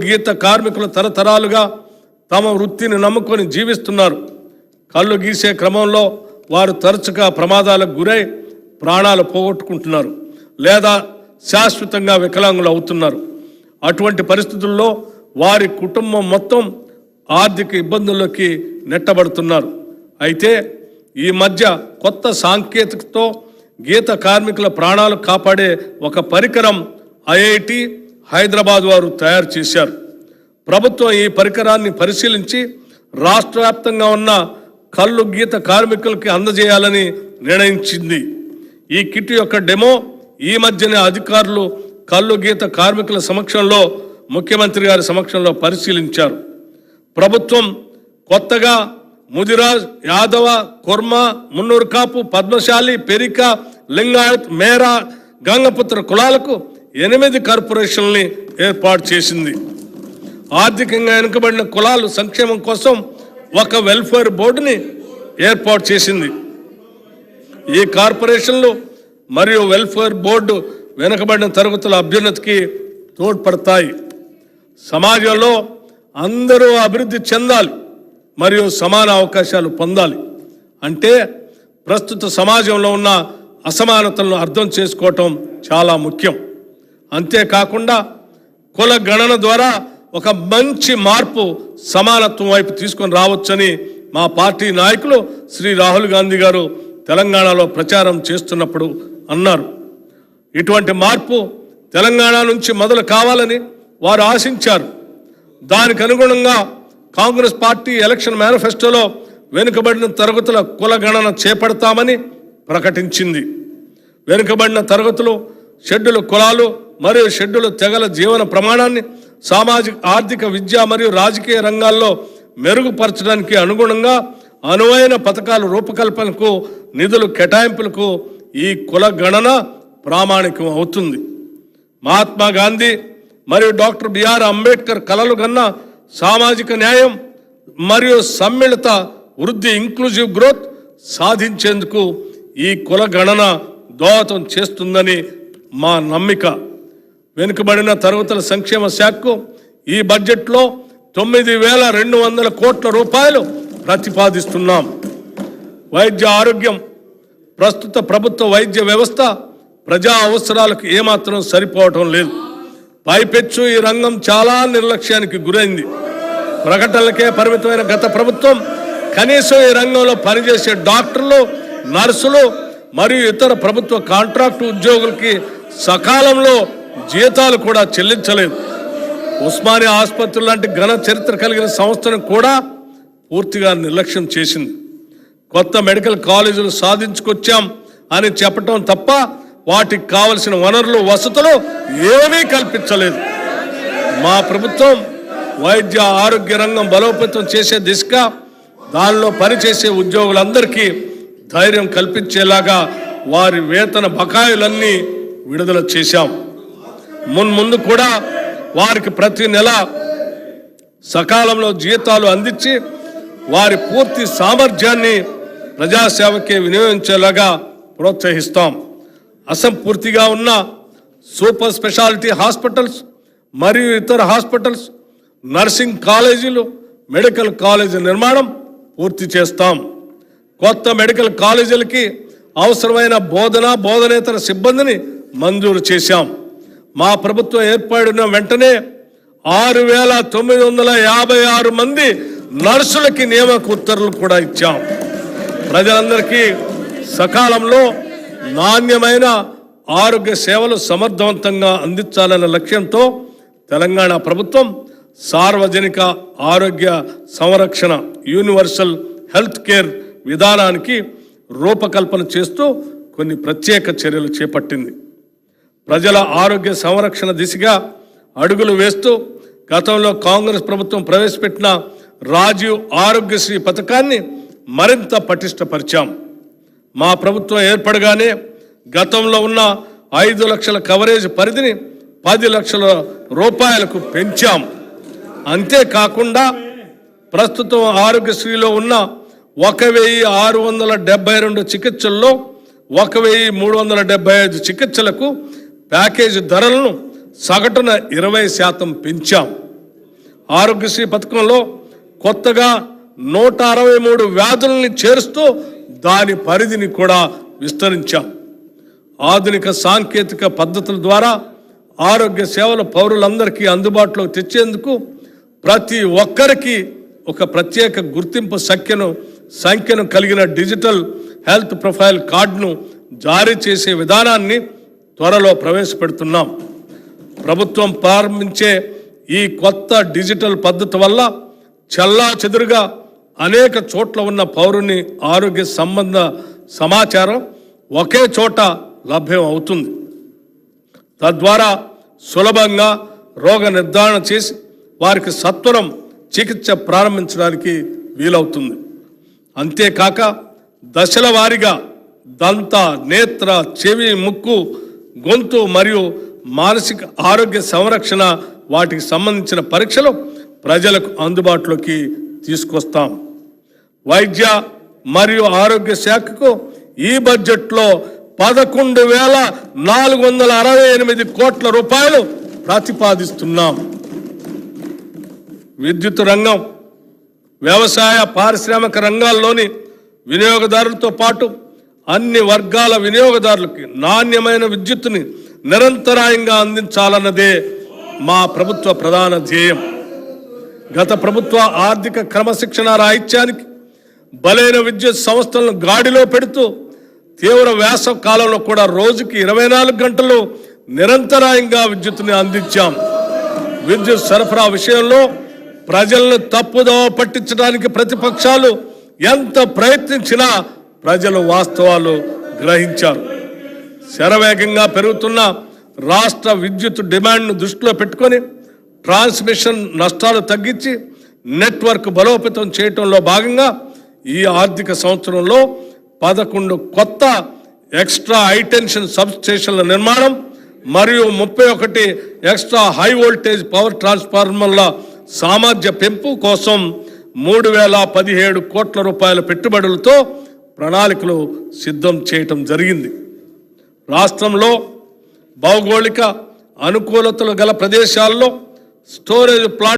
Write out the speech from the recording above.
గీత కార్మికులు తరతరాలుగా తమ వృత్తిని నమ్ముకొని జీవిస్తున్నారు. కళ్ళు గీసే క్రమంలో వారు తరచుగా ప్రమాదాలకు గురై ప్రాణాలు పోగొట్టుకుంటున్నారు లేదా శాశ్వతంగా వికలాంగులు అవుతున్నారు. అటువంటి పరిస్థితుల్లో వారి కుటుంబం మొత్తం ఆర్థిక ఇబ్బందుల్లోకి నెట్టబడుతున్నారు. అయితే ఈ మధ్య కొత్త సాంకేతికతతో గీత కార్మికుల ప్రాణాలు కాపాడే ఒక పరికరం ఐఐటి హైదరాబాద్ వారు తయారు చేశారు. ప్రభుత్వం ఈ పరికరాన్ని పరిశీలించి రాష్ట్ర వ్యాప్తంగా ఉన్న కళ్ళు గీత కార్మికులకి అందజేయాలని నిర్ణయించింది. ఈ కిట్ యొక్క డెమో ఈ మధ్యనే అధికారులు కళ్ళు గీత కార్మికుల సమక్షంలో ముఖ్యమంత్రి గారి సమక్షంలో పరిశీలించారు. ప్రభుత్వం కొత్తగా ముదిరాజ్, యాదవ, కుర్మ, మున్నూరు కాపు, పద్మశాలి, పెరిక, లింగాయత్, మేరా, గంగపుత్ర కులాలకు 8 కార్పొరేషన్లని ఏర్పాటు చేసింది. ఆర్థికంగా వెనుకబడిన కులాలు సంక్షేమం కోసం ఒక వెల్ఫేర్ బోర్డుని ఏర్పాటు చేసింది. ఈ కార్పొరేషన్లు మరియు వెల్ఫేర్ బోర్డు వెనుకబడిన తరగతుల అభ్యున్నతికి తోడ్పడతాయి. సమాజంలో అందరూ అభివృద్ధి చెందాలి మరియు సమాన అవకాశాలు పొందాలి అంటే ప్రస్తుత సమాజంలో ఉన్న అసమానతలను అర్థం చేసుకోవటం చాలా ముఖ్యం. అంతేకాకుండా కుల గణన ద్వారా ఒక మంచి మార్పు సమానత్వం వైపు తీసుకొని రావచ్చని మా పార్టీ నాయకులు శ్రీ రాహుల్ గాంధీ గారు తెలంగాణలో ప్రచారం చేస్తున్నప్పుడు అన్నారు. ఇటువంటి మార్పు తెలంగాణ నుంచి మొదలు కావాలని వారు ఆశించారు. దానికి అనుగుణంగా కాంగ్రెస్ పార్టీ ఎలక్షన్ మేనిఫెస్టోలో వెనుకబడిన తరగతుల కుల గణన చేపడతామని ప్రకటించింది. వెనుకబడిన తరగతులు, షెడ్యూల్ కులాలు మరియు షెడ్యూల్ తెగల జీవన ప్రమాణాన్ని సామాజిక, ఆర్థిక, విద్య మరియు రాజకీయ రంగాల్లో మెరుగుపరచడానికి అనుగుణంగా అనువైన పథకాల రూపకల్పనకు, నిధులు కేటాయింపులకు ఈ కుల గణన ప్రామాణికం అవుతుంది. మహాత్మా గాంధీ మరియు డాక్టర్ బిఆర్ అంబేద్కర్ కలలు కన్న సామాజిక న్యాయం మరియు సమ్మిళిత వృద్ధి, ఇంక్లూజివ్ గ్రోత్ సాధించేందుకు ఈ కుల గణన దోహదం చేస్తుందని మా నమ్మిక. వెనుకబడిన తరగతుల సంక్షేమ శాఖకు ఈ బడ్జెట్లో 9,200 కోట్ల రూపాయలు ప్రతిపాదిస్తున్నాం. వైద్య ఆరోగ్యం, ప్రస్తుత ప్రభుత్వ వైద్య వ్యవస్థ ప్రజా అవసరాలకు ఏమాత్రం సరిపోవటం లేదు. పైపెచ్చు ఈ రంగం చాలా నిర్లక్ష్యానికి గురైంది. ప్రకటనలకే పరిమితమైన గత ప్రభుత్వం కనీసం ఈ రంగంలో పనిచేసే డాక్టర్లు, నర్సులు మరియు ఇతర ప్రభుత్వ కాంట్రాక్టు ఉద్యోగులకి సకాలంలో జీతాలు కూడా చెల్లించలేదు. ఉస్మానియా ఆసుపత్రి లాంటి ఘన చరిత్ర కలిగిన సంస్థను కూడా పూర్తిగా నిర్లక్ష్యం చేసింది. కొత్త మెడికల్ కాలేజీలు సాధించుకొచ్చాం అని చెప్పటం తప్ప వాటికి కావలసిన వనరులు, వసతులు ఏమీ కల్పించలేదు. మా ప్రభుత్వం వైద్య ఆరోగ్య రంగం బలోపేతం చేసే దిశగా దానిలో పనిచేసే ఉద్యోగులందరికీ ధైర్యం కల్పించేలాగా వారి వేతన బకాయిలన్నీ విడుదల చేశాం. ముందు కూడా వారికి ప్రతి నెల సకాలంలో జీతాలు అందించి వారి పూర్తి సామర్థ్యాన్ని ప్రజాసేవకే వినియోగించేలాగా ప్రోత్సహిస్తాం. అసంపూర్తిగా ఉన్న సూపర్ స్పెషాలిటీ హాస్పిటల్స్ మరియు ఇతర హాస్పిటల్స్, నర్సింగ్ కాలేజీలు, మెడికల్ కాలేజీ నిర్మాణం పూర్తి చేస్తాం. కొత్త మెడికల్ కాలేజీలకి అవసరమైన బోధనేతర సిబ్బందిని మంజూరు చేశాం. మా ప్రభుత్వం ఏర్పడిన వెంటనే 6,956 మంది నర్సులకి నియామక ఉత్తర్వులు కూడా ఇచ్చాం. ప్రజలందరికీ సకాలంలో నాణ్యమైన ఆరోగ్య సేవలు సమర్థవంతంగా అందించాలన్న లక్ష్యంతో తెలంగాణ ప్రభుత్వం సార్వజనిక ఆరోగ్య సంరక్షణ యూనివర్సల్ హెల్త్ కేర్ విధానానికి రూపకల్పన చేస్తూ కొన్ని ప్రత్యేక చర్యలు చేపట్టింది. ప్రజల ఆరోగ్య సంరక్షణ దిశగా అడుగులు వేస్తూ గతంలో కాంగ్రెస్ ప్రభుత్వం ప్రవేశపెట్టిన రాజీవ్ ఆరోగ్యశ్రీ పథకాన్ని మరింత పటిష్టపరిచాం. మా ప్రభుత్వం ఏర్పడగానే గతంలో ఉన్న 5 లక్షల కవరేజ్ పరిధిని 10 లక్షల రూపాయలకు పెంచాం. అంతేకాకుండా ప్రస్తుతం ఆరోగ్యశ్రీలో ఉన్న 1,672 చికిత్సల్లో 1,375 చికిత్సలకు ప్యాకేజీ ధరలను సగటున 20% పెంచాం. ఆరోగ్యశ్రీ పథకంలో కొత్తగా 163 వ్యాధుల్ని చేరుస్తూ దాని పరిధిని కూడా విస్తరించాం. ఆధునిక సాంకేతిక పద్ధతుల ద్వారా ఆరోగ్య సేవలు పౌరులందరికీ అందుబాటులోకి తెచ్చేందుకు ప్రతి ఒక్కరికి ఒక ప్రత్యేక గుర్తింపు సంఖ్యను కలిగిన డిజిటల్ హెల్త్ ప్రొఫైల్ కార్డును జారీ చేసే విధానాన్ని త్వరలో ప్రవేశపెడుతున్నాం. ప్రభుత్వం ప్రారంభించే ఈ కొత్త డిజిటల్ పద్ధతి వల్ల చెల్లాచెదురుగా అనేక చోట్ల ఉన్న పౌరుని ఆరోగ్య సంబంధ సమాచారం ఒకే చోట లభ్యం అవుతుంది. తద్వారా సులభంగా రోగ నిర్ధారణ చేసి వారికి సత్వరం చికిత్స ప్రారంభించడానికి వీలవుతుంది. అంతేకాక దశల వారీగా దంత, నేత్ర, చెవి, ముక్కు, గొంతు మరియు మానసిక ఆరోగ్య సంరక్షణ వాటికి సంబంధించిన పరీక్షలు ప్రజలకు అందుబాటులోకి తీసుకొస్తాం. వైద్య మరియు ఆరోగ్య శాఖకు ఈ బడ్జెట్లో 11,468 కోట్ల రూపాయలు ప్రతిపాదిస్తున్నాం. విద్యుత్ రంగం, వ్యవసాయ, పారిశ్రామిక రంగాల్లోని వినియోగదారులతో పాటు అన్ని వర్గాల వినియోగదారులకి నాణ్యమైన విద్యుత్తుని నిరంతరాయంగా అందించాలన్నదే మా ప్రభుత్వ ప్రధాన ధ్యేయం. గత ప్రభుత్వ ఆర్థిక క్రమశిక్షణ రాహిత్యానికి బలైన విద్యుత్ సంస్థలను గాడిలో పెడుతూ తీవ్ర వేసవి కాలంలో కూడా రోజుకి 24 గంటలు నిరంతరాయంగా విద్యుత్తుని అందించాం. విద్యుత్ సరఫరా విషయంలో ప్రజలను తప్పుదోవ పట్టించడానికి ప్రతిపక్షాలు ఎంత ప్రయత్నించినా ప్రజలు వాస్తవాలు గ్రహించారు. శరవేగంగా పెరుగుతున్న రాష్ట్ర విద్యుత్ డిమాండ్ను దృష్టిలో పెట్టుకొని ట్రాన్స్మిషన్ నష్టాలు తగ్గించి నెట్వర్క్ బలోపేతం చేయడంలో భాగంగా ఈ ఆర్థిక సంవత్సరంలో 11 కొత్త ఎక్స్ట్రా హైటెన్షన్ సబ్స్టేషన్ల నిర్మాణం మరియు 31 ఎక్స్ట్రా హై వోల్టేజ్ పవర్ ట్రాన్స్ఫార్మర్ల సామర్థ్య పెంపు కోసం 3,017 కోట్ల రూపాయల పెట్టుబడులతో ప్రణాళికలు సిద్ధం చేయటం జరిగింది. రాష్ట్రంలో భౌగోళిక అనుకూలతలు గల ప్రదేశాల్లో స్టోరేజ్ ప్లాంట్